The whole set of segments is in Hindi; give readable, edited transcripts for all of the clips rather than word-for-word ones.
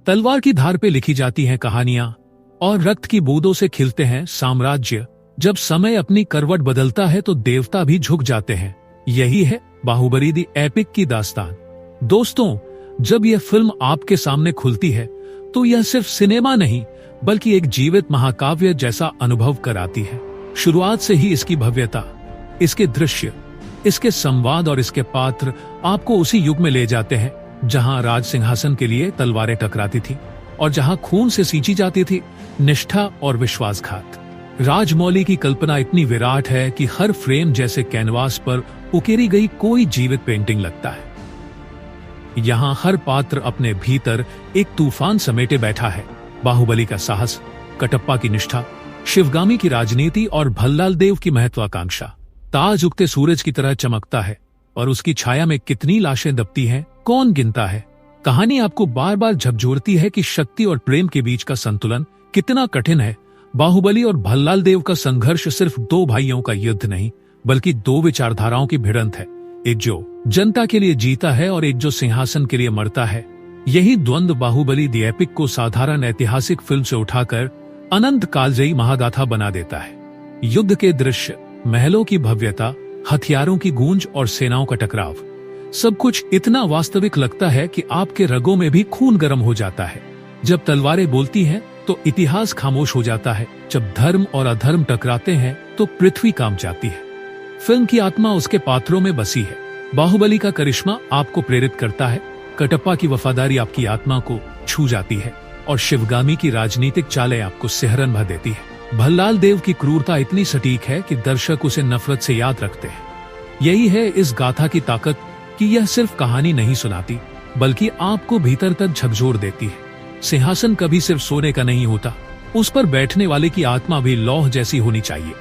तलवार की धार पे लिखी जाती हैं कहानियां और रक्त की बूंदों से खिलते हैं साम्राज्य। जब समय अपनी करवट बदलता है तो देवता भी झुक जाते हैं। यही है बाहुबली द एपिक की दास्तान। दोस्तों, जब यह फिल्म आपके सामने खुलती है तो यह सिर्फ सिनेमा नहीं बल्कि एक जीवित महाकाव्य जैसा अनुभव कराती है। शुरुआत से ही इसकी भव्यता, इसके दृश्य, इसके संवाद और इसके पात्र आपको उसी युग में ले जाते हैं जहां राज सिंहासन के लिए तलवारें टकराती थी और जहां खून से सींची जाती थी निष्ठा और विश्वासघात। राजमौली की कल्पना इतनी विराट है कि हर फ्रेम जैसे कैनवास पर उकेरी गई कोई जीवित पेंटिंग लगता है। यहाँ हर पात्र अपने भीतर एक तूफान समेटे बैठा है। बाहुबली का साहस, कटप्पा की निष्ठा, शिवगामी की राजनीति और भल्लाल देव की महत्वाकांक्षा। ताज उगते सूरज की तरह चमकता है और उसकी छाया में कितनी लाशें दबती हैं, कौन गिनता है। कहानी आपको बार बार झकझोरती है कि शक्ति और प्रेम के बीच का संतुलन कितना कठिन है। बाहुबली और भल्लाल देव का संघर्ष सिर्फ दो भाइयों का युद्ध नहीं बल्कि दो विचारधाराओं की भिड़ंत है। एक जो जनता के लिए जीता है और एक जो सिंहासन के लिए मरता है। यही द्वंद्व बाहुबली द एपिक को साधारण ऐतिहासिक फिल्म से उठाकर अनंत कालजयी महागाथा बना देता है। युद्ध के दृश्य, महलों की भव्यता, हथियारों की गूंज और सेनाओं का टकराव, सब कुछ इतना वास्तविक लगता है कि आपके रगों में भी खून गर्म हो जाता है। जब तलवारें बोलती हैं तो इतिहास खामोश हो जाता है। जब धर्म और अधर्म टकराते हैं तो पृथ्वी कांप जाती है। फिल्म की आत्मा उसके पात्रों में बसी है। बाहुबली का करिश्मा आपको प्रेरित करता है, कटप्पा की वफादारी आपकी आत्मा को छू जाती है और शिवगामी की राजनीतिक चालें आपको सिहरन भर देती है। भल्लाल देव की क्रूरता इतनी सटीक है कि दर्शक उसे नफरत से याद रखते हैं। यही है इस गाथा की ताकत कि यह सिर्फ कहानी नहीं सुनाती बल्कि आपको भीतर तक झकझोर देती है। सिंहासन कभी सिर्फ सोने का नहीं होता, उस पर बैठने वाले की आत्मा भी लौह जैसी होनी चाहिए।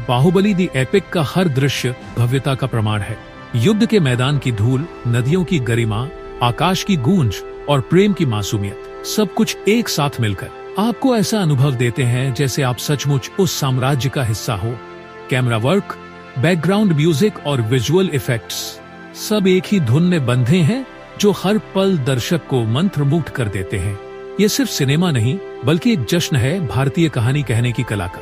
बाहुबली द एपिक का हर दृश्य भव्यता का प्रमाण है। युद्ध के मैदान की धूल, नदियों की गरिमा, आकाश की गूंज और प्रेम की मासूमियत, सब कुछ एक साथ मिलकर आपको ऐसा अनुभव देते हैं जैसे आप सचमुच उस साम्राज्य का हिस्सा हो। कैमरा वर्क, बैकग्राउंड म्यूजिक और विजुअल इफेक्ट्स सब एक ही धुन में बंधे हैं जो हर पल दर्शक को मंत्रमुग्ध कर देते हैं। ये सिर्फ सिनेमा नहीं बल्कि एक जश्न है भारतीय कहानी कहने की कला का।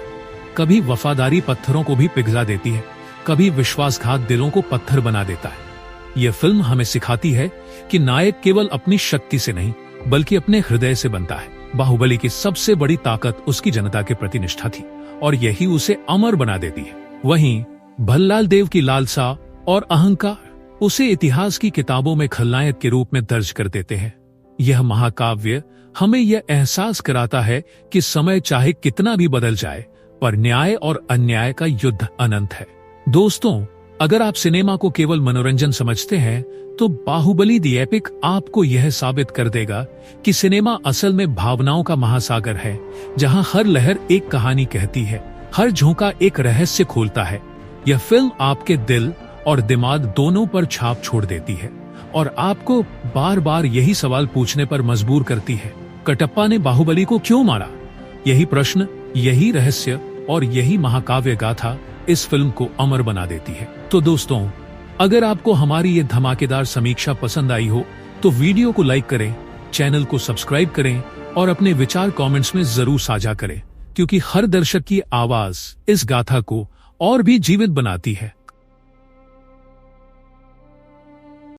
कभी वफादारी पत्थरों को भी पिघला देती है, कभी विश्वासघात दिलों को पत्थर बना देता है। यह फिल्म हमें सिखाती है कि नायक केवल अपनी शक्ति से नहीं बल्कि अपने हृदय से बनता है। बाहुबली की सबसे बड़ी ताकत उसकी जनता के प्रति निष्ठा थी और यही उसे अमर बना देती है। वहीं भल्लाल देव की लालसा और अहंकार उसे इतिहास की किताबों में खलनायक के रूप में दर्ज कर देते हैं। यह महाकाव्य हमें यह एहसास कराता है कि समय चाहे कितना भी बदल जाए पर न्याय और अन्याय का युद्ध अनंत है। दोस्तों, अगर आप सिनेमा को केवल मनोरंजन समझते हैं तो बाहुबली द एपिक आपको यह साबित कर देगा कि सिनेमा असल में भावनाओं का महासागर है, जहां हर लहर एक कहानी कहती है, हर झोंका एक रहस्य खोलता है। यह फिल्म आपके दिल और दिमाग दोनों पर छाप छोड़ देती है और आपको बार बार यही सवाल पूछने पर मजबूर करती है, कटप्पा ने बाहुबली को क्यों मारा? यही प्रश्न, यही रहस्य और यही महाकाव्य गाथा इस फिल्म को अमर बना देती है। तो दोस्तों, अगर आपको हमारी ये धमाकेदार समीक्षा पसंद आई हो तो वीडियो को लाइक करें, चैनल को सब्सक्राइब करें और अपने विचार कमेंट्स में जरूर साझा करें, क्योंकि हर दर्शक की आवाज इस गाथा को और भी जीवित बनाती है।